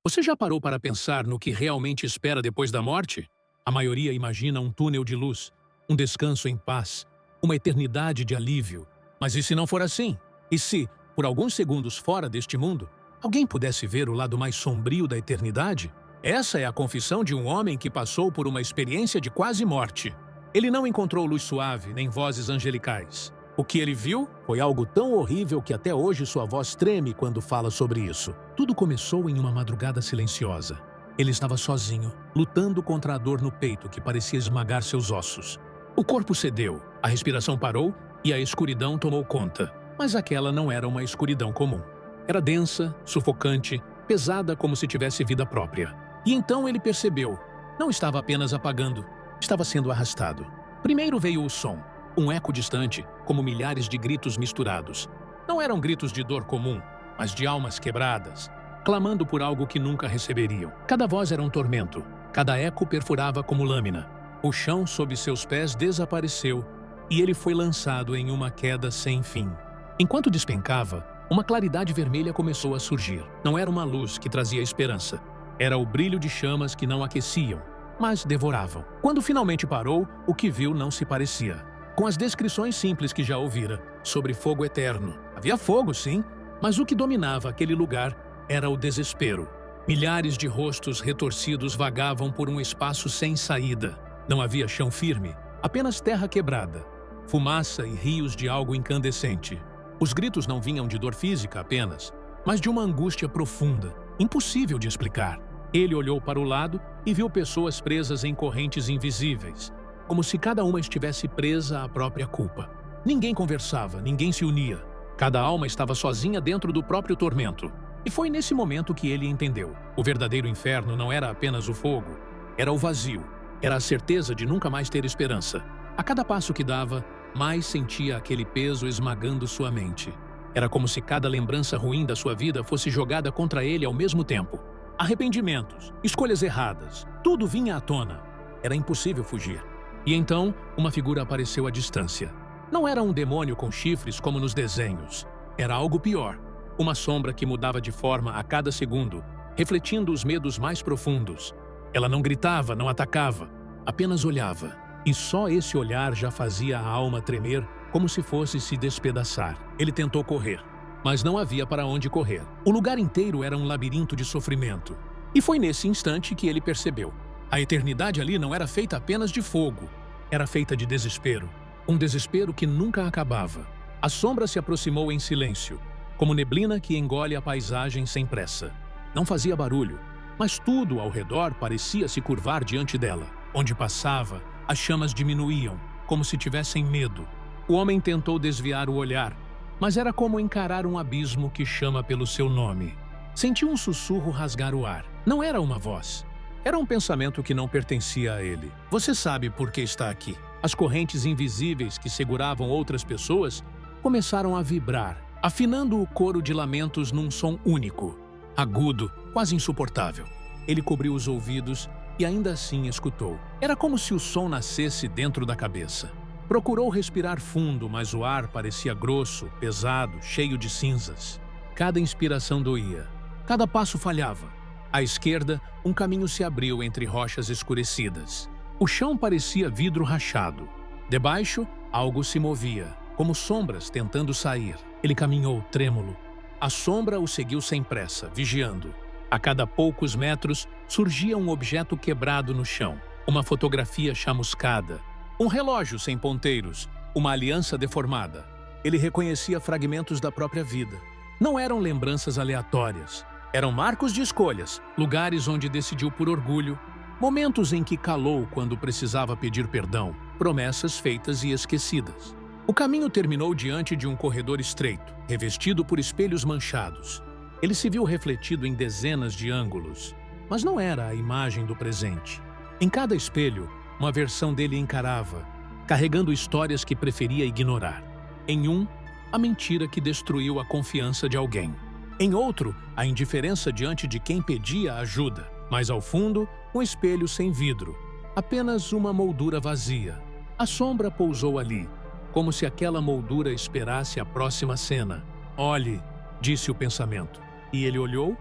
Você já parou para pensar no que realmente espera depois da morte? A maioria imagina um túnel de luz, um descanso em paz, uma eternidade de alívio. Mas e se não for assim? E se, por alguns segundos fora deste mundo, alguém pudesse ver o lado mais sombrio da eternidade? Essa é a confissão de um homem que passou por uma experiência de quase morte. Ele não encontrou luz suave nem vozes angelicais. O que ele viu foi algo tão horrível que até hoje sua voz treme quando fala sobre isso. Tudo começou em uma madrugada silenciosa. Ele estava sozinho, lutando contra a dor no peito que parecia esmagar seus ossos. O corpo cedeu, a respiração parou e a escuridão tomou conta. Mas aquela não era uma escuridão comum. Era densa, sufocante, pesada como se tivesse vida própria. E então ele percebeu. Não estava apenas apagando, estava sendo arrastado. Primeiro veio o som. Um eco distante, como milhares de gritos misturados. Não eram gritos de dor comum, mas de almas quebradas, clamando por algo que nunca receberiam. Cada voz era um tormento, cada eco perfurava como lâmina. O chão sob seus pés desapareceu e ele foi lançado em uma queda sem fim. Enquanto despencava, uma claridade vermelha começou a surgir. Não era uma luz que trazia esperança. Era o brilho de chamas que não aqueciam, mas devoravam. Quando finalmente parou, o que viu não se parecia com as descrições simples que já ouvira sobre fogo eterno. Havia fogo, sim, mas o que dominava aquele lugar era o desespero. Milhares de rostos retorcidos vagavam por um espaço sem saída. Não havia chão firme, apenas terra quebrada, fumaça e rios de algo incandescente. Os gritos não vinham de dor física apenas, mas de uma angústia profunda, impossível de explicar. Ele olhou para o lado e viu pessoas presas em correntes invisíveis, como se cada uma estivesse presa à própria culpa. Ninguém conversava, ninguém se unia. Cada alma estava sozinha dentro do próprio tormento. E foi nesse momento que ele entendeu. O verdadeiro inferno não era apenas o fogo, era o vazio. Era a certeza de nunca mais ter esperança. A cada passo que dava, mais sentia aquele peso esmagando sua mente. Era como se cada lembrança ruim da sua vida fosse jogada contra ele ao mesmo tempo. Arrependimentos, escolhas erradas, tudo vinha à tona. Era impossível fugir. E então, uma figura apareceu à distância. Não era um demônio com chifres como nos desenhos. Era algo pior. Uma sombra que mudava de forma a cada segundo, refletindo os medos mais profundos. Ela não gritava, não atacava, apenas olhava. E só esse olhar já fazia a alma tremer como se fosse se despedaçar. Ele tentou correr, mas não havia para onde correr. O lugar inteiro era um labirinto de sofrimento. E foi nesse instante que ele percebeu. A eternidade ali não era feita apenas de fogo, era feita de desespero. Um desespero que nunca acabava. A sombra se aproximou em silêncio, como neblina que engole a paisagem sem pressa. Não fazia barulho, mas tudo ao redor parecia se curvar diante dela. Onde passava, as chamas diminuíam, como se tivessem medo. O homem tentou desviar o olhar, mas era como encarar um abismo que chama pelo seu nome. Sentiu um sussurro rasgar o ar. Não era uma voz. Era um pensamento que não pertencia a ele. Você sabe por que está aqui. As correntes invisíveis que seguravam outras pessoas começaram a vibrar, afinando o coro de lamentos num som único, agudo, quase insuportável. Ele cobriu os ouvidos e ainda assim escutou. Era como se o som nascesse dentro da cabeça. Procurou respirar fundo, mas o ar parecia grosso, pesado, cheio de cinzas. Cada inspiração doía. Cada passo falhava. À esquerda, um caminho se abriu entre rochas escurecidas. O chão parecia vidro rachado. Debaixo, algo se movia, como sombras tentando sair. Ele caminhou trêmulo. A sombra o seguiu sem pressa, vigiando. A cada poucos metros, surgia um objeto quebrado no chão. Uma fotografia chamuscada. Um relógio sem ponteiros. Uma aliança deformada. Ele reconhecia fragmentos da própria vida. Não eram lembranças aleatórias. Eram marcos de escolhas, lugares onde decidiu por orgulho, momentos em que calou quando precisava pedir perdão, promessas feitas e esquecidas. O caminho terminou diante de um corredor estreito, revestido por espelhos manchados. Ele se viu refletido em dezenas de ângulos, mas não era a imagem do presente. Em cada espelho, uma versão dele encarava, carregando histórias que preferia ignorar. Em um, a mentira que destruiu a confiança de alguém. Em outro, a indiferença diante de quem pedia ajuda. Mais ao fundo, um espelho sem vidro. Apenas uma moldura vazia. A sombra pousou ali, como se aquela moldura esperasse a próxima cena. Olhe, disse o pensamento. E ele olhou.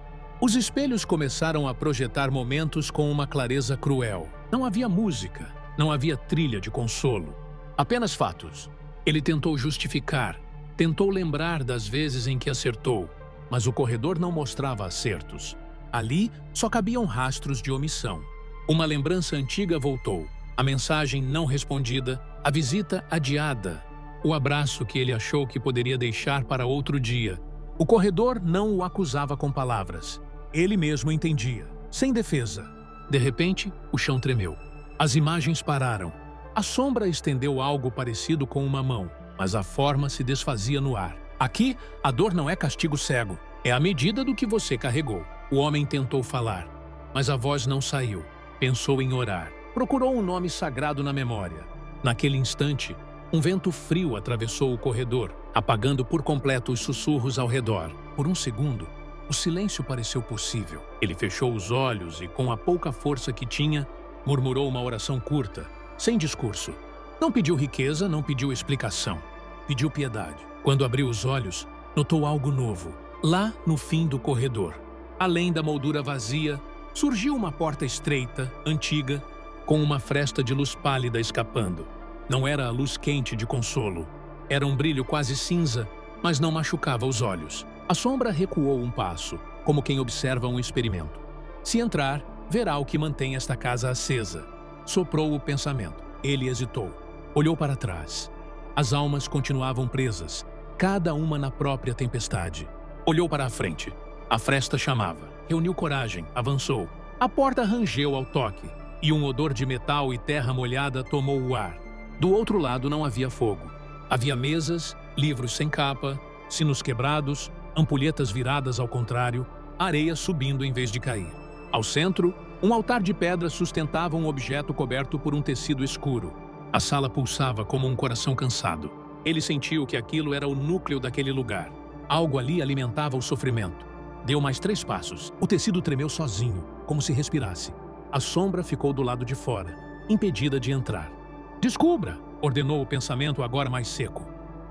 Os espelhos começaram a projetar momentos com uma clareza cruel. Não havia música, não havia trilha de consolo. Apenas fatos. Ele tentou justificar, tentou lembrar das vezes em que acertou, mas o corredor não mostrava acertos. Ali só cabiam rastros de omissão. Uma lembrança antiga voltou, a mensagem não respondida, a visita adiada, o abraço que ele achou que poderia deixar para outro dia. O corredor não o acusava com palavras. Ele mesmo entendia, sem defesa. De repente, o chão tremeu. As imagens pararam. A sombra estendeu algo parecido com uma mão, mas a forma se desfazia no ar. Aqui, a dor não é castigo cego, é a medida do que você carregou. O homem tentou falar, mas a voz não saiu. Pensou em orar. Procurou um nome sagrado na memória. Naquele instante, um vento frio atravessou o corredor, apagando por completo os sussurros ao redor. Por um segundo, o silêncio pareceu possível. Ele fechou os olhos e, com a pouca força que tinha, murmurou uma oração curta, sem discurso. Não pediu riqueza, não pediu explicação. Pediu piedade. Quando abriu os olhos, notou algo novo. Lá no fim do corredor, além da moldura vazia, surgiu uma porta estreita, antiga, com uma fresta de luz pálida escapando. Não era a luz quente de consolo. Era um brilho quase cinza, mas não machucava os olhos. A sombra recuou um passo, como quem observa um experimento. Se entrar, verá o que mantém esta casa acesa. Soprou o pensamento. Ele hesitou. Olhou para trás. As almas continuavam presas, cada uma na própria tempestade. Olhou para a frente. A fresta chamava. Reuniu coragem, avançou. A porta rangeu ao toque, e um odor de metal e terra molhada tomou o ar. Do outro lado não havia fogo. Havia mesas, livros sem capa, sinos quebrados, ampulhetas viradas ao contrário, areia subindo em vez de cair. Ao centro, um altar de pedra sustentava um objeto coberto por um tecido escuro. A sala pulsava como um coração cansado. Ele sentiu que aquilo era o núcleo daquele lugar. Algo ali alimentava o sofrimento. Deu mais 3 passos. O tecido tremeu sozinho, como se respirasse. A sombra ficou do lado de fora, impedida de entrar. "Descubra!" ordenou o pensamento agora mais seco.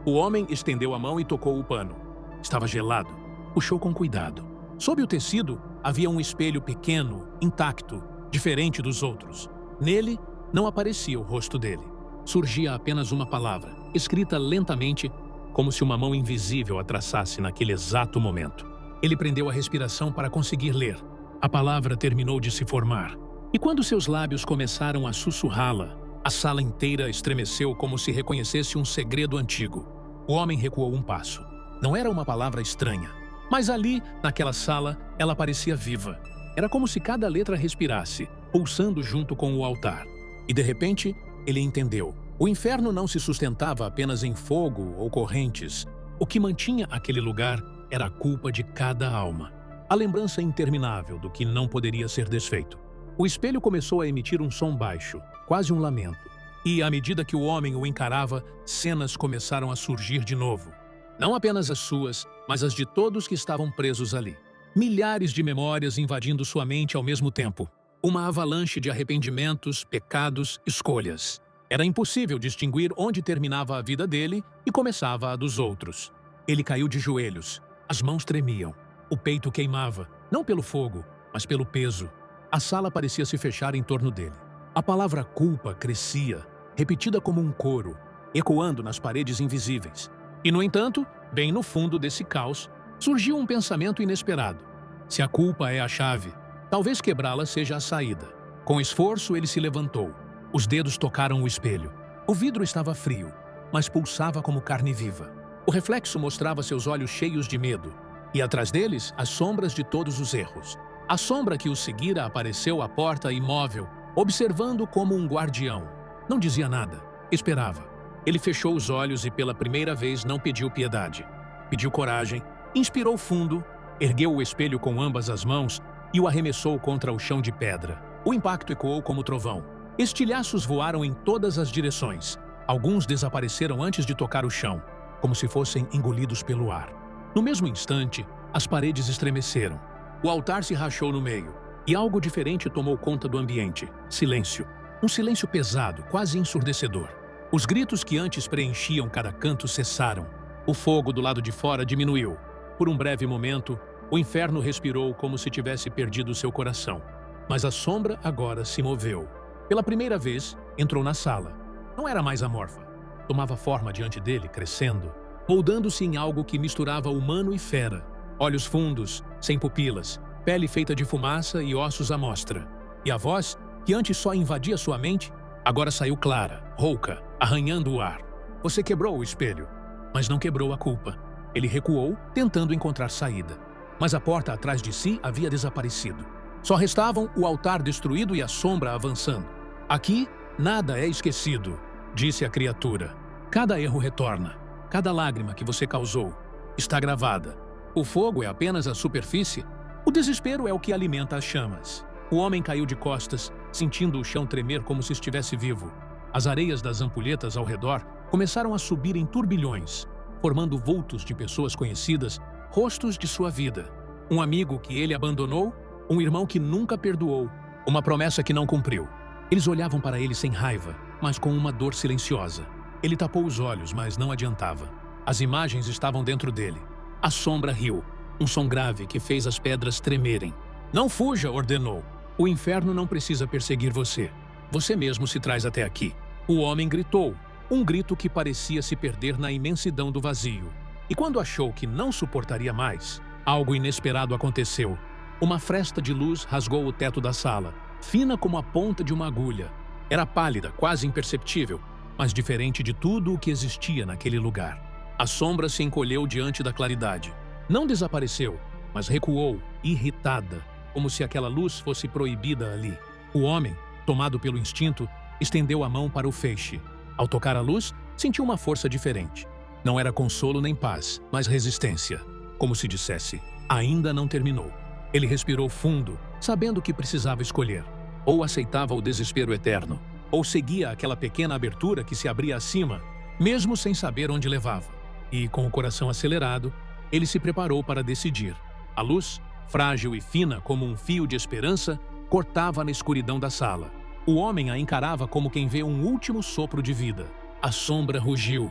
O homem estendeu a mão e tocou o pano. Estava gelado. Puxou com cuidado. Sob o tecido, havia um espelho pequeno, intacto, diferente dos outros. Nele, não aparecia o rosto dele. Surgia apenas uma palavra, escrita lentamente, como se uma mão invisível a traçasse naquele exato momento. Ele prendeu a respiração para conseguir ler. A palavra terminou de se formar. E quando seus lábios começaram a sussurrá-la, a sala inteira estremeceu como se reconhecesse um segredo antigo. O homem recuou um passo. Não era uma palavra estranha, mas ali, naquela sala, ela parecia viva. Era como se cada letra respirasse, pulsando junto com o altar. E de repente, ele entendeu. O inferno não se sustentava apenas em fogo ou correntes. O que mantinha aquele lugar era a culpa de cada alma. A lembrança interminável do que não poderia ser desfeito. O espelho começou a emitir um som baixo, quase um lamento. E, à medida que o homem o encarava, cenas começaram a surgir de novo. Não apenas as suas, mas as de todos que estavam presos ali. Milhares de memórias invadindo sua mente ao mesmo tempo. Uma avalanche de arrependimentos, pecados, escolhas. Era impossível distinguir onde terminava a vida dele e começava a dos outros. Ele caiu de joelhos. As mãos tremiam. O peito queimava, não pelo fogo, mas pelo peso. A sala parecia se fechar em torno dele. A palavra culpa crescia, repetida como um coro, ecoando nas paredes invisíveis. E, no entanto, bem no fundo desse caos, surgiu um pensamento inesperado. Se a culpa é a chave, talvez quebrá-la seja a saída. Com esforço, ele se levantou. Os dedos tocaram o espelho. O vidro estava frio, mas pulsava como carne viva. O reflexo mostrava seus olhos cheios de medo. E atrás deles, as sombras de todos os erros. A sombra que o seguira apareceu à porta imóvel, observando como um guardião. Não dizia nada. Esperava. Ele fechou os olhos e pela primeira vez não pediu piedade. Pediu coragem, inspirou fundo, ergueu o espelho com ambas as mãos e o arremessou contra o chão de pedra. O impacto ecoou como trovão. Estilhaços voaram em todas as direções. Alguns desapareceram antes de tocar o chão, como se fossem engolidos pelo ar. No mesmo instante, as paredes estremeceram. O altar se rachou no meio, e algo diferente tomou conta do ambiente. Silêncio. Um silêncio pesado, quase ensurdecedor. Os gritos que antes preenchiam cada canto cessaram. O fogo do lado de fora diminuiu. Por um breve momento, O inferno respirou como se tivesse perdido seu coração. Mas a sombra agora se moveu. Pela primeira vez, entrou na sala. Não era mais amorfa. Tomava forma diante dele, crescendo, moldando-se em algo que misturava humano e fera. Olhos fundos, sem pupilas, pele feita de fumaça e ossos à mostra. E a voz, que antes só invadia sua mente, agora saiu clara, rouca, arranhando o ar. Você quebrou o espelho, mas não quebrou a culpa. Ele recuou, tentando encontrar saída. Mas a porta atrás de si havia desaparecido. Só restavam o altar destruído e a sombra avançando. Aqui, nada é esquecido, disse a criatura. Cada erro retorna. Cada lágrima que você causou está gravada. O fogo é apenas a superfície. O desespero é o que alimenta as chamas. O homem caiu de costas, sentindo o chão tremer como se estivesse vivo. As areias das ampulhetas ao redor começaram a subir em turbilhões, formando vultos de pessoas conhecidas, rostos de sua vida. Um amigo que ele abandonou, um irmão que nunca perdoou, uma promessa que não cumpriu. Eles olhavam para ele sem raiva, mas com uma dor silenciosa. Ele tapou os olhos, mas não adiantava. As imagens estavam dentro dele. A sombra riu, um som grave que fez as pedras tremerem. Não fuja, ordenou. O inferno não precisa perseguir você. Você mesmo se traz até aqui. O homem gritou, um grito que parecia se perder na imensidão do vazio. E quando achou que não suportaria mais, algo inesperado aconteceu. Uma fresta de luz rasgou o teto da sala, fina como a ponta de uma agulha. Era pálida, quase imperceptível, mas diferente de tudo o que existia naquele lugar. A sombra se encolheu diante da claridade. Não desapareceu, mas recuou, irritada, como se aquela luz fosse proibida ali. O homem, tomado pelo instinto, estendeu a mão para o feixe. Ao tocar a luz, sentiu uma força diferente. Não era consolo nem paz, mas resistência. Como se dissesse, ainda não terminou. Ele respirou fundo, sabendo que precisava escolher. Ou aceitava o desespero eterno, ou seguia aquela pequena abertura que se abria acima, mesmo sem saber onde levava. E, com o coração acelerado, ele se preparou para decidir. A luz, frágil e fina como um fio de esperança, cortava na escuridão da sala. O homem a encarava como quem vê um último sopro de vida. A sombra rugiu.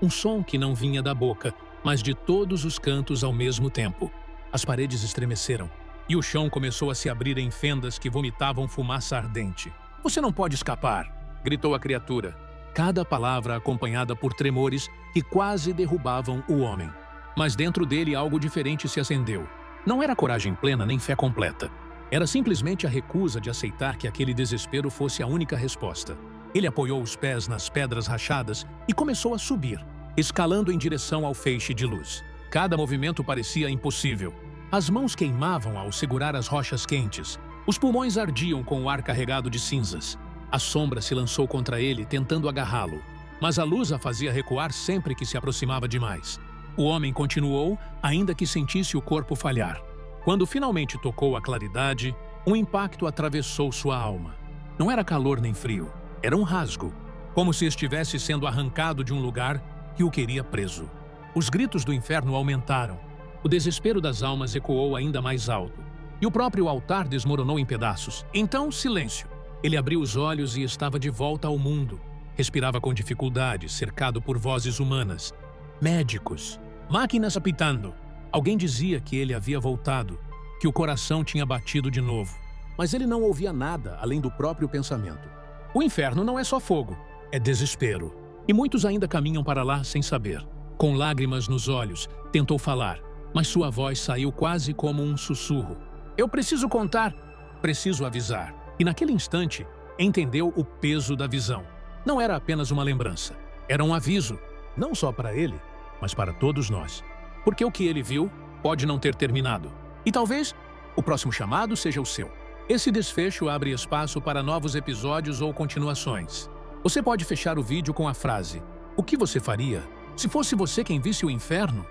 Um som que não vinha da boca, mas de todos os cantos ao mesmo tempo. As paredes estremeceram, e o chão começou a se abrir em fendas que vomitavam fumaça ardente. Você não pode escapar, gritou a criatura, cada palavra acompanhada por tremores que quase derrubavam o homem. Mas dentro dele algo diferente se acendeu. Não era coragem plena nem fé completa. Era simplesmente a recusa de aceitar que aquele desespero fosse a única resposta. Ele apoiou os pés nas pedras rachadas e começou a subir, escalando em direção ao feixe de luz. Cada movimento parecia impossível. As mãos queimavam ao segurar as rochas quentes. Os pulmões ardiam com o ar carregado de cinzas. A sombra se lançou contra ele, tentando agarrá-lo. Mas a luz a fazia recuar sempre que se aproximava demais. O homem continuou, ainda que sentisse o corpo falhar. Quando finalmente tocou a claridade, um impacto atravessou sua alma. Não era calor nem frio, era um rasgo, como se estivesse sendo arrancado de um lugar que o queria preso. Os gritos do inferno aumentaram. O desespero das almas ecoou ainda mais alto. E o próprio altar desmoronou em pedaços. Então, silêncio. Ele abriu os olhos e estava de volta ao mundo. Respirava com dificuldade, cercado por vozes humanas. Médicos. Máquinas apitando. Alguém dizia que ele havia voltado, que o coração tinha batido de novo. Mas ele não ouvia nada além do próprio pensamento. O inferno não é só fogo, é desespero. E muitos ainda caminham para lá sem saber. Com lágrimas nos olhos, tentou falar, mas sua voz saiu quase como um sussurro. Eu preciso contar, preciso avisar. E naquele instante, entendeu o peso da visão. Não era apenas uma lembrança, era um aviso, não só para ele, mas para todos nós. Porque o que ele viu pode não ter terminado. E talvez o próximo chamado seja o seu. Esse desfecho abre espaço para novos episódios ou continuações. Você pode fechar o vídeo com a frase: o que você faria se fosse você quem visse o inferno?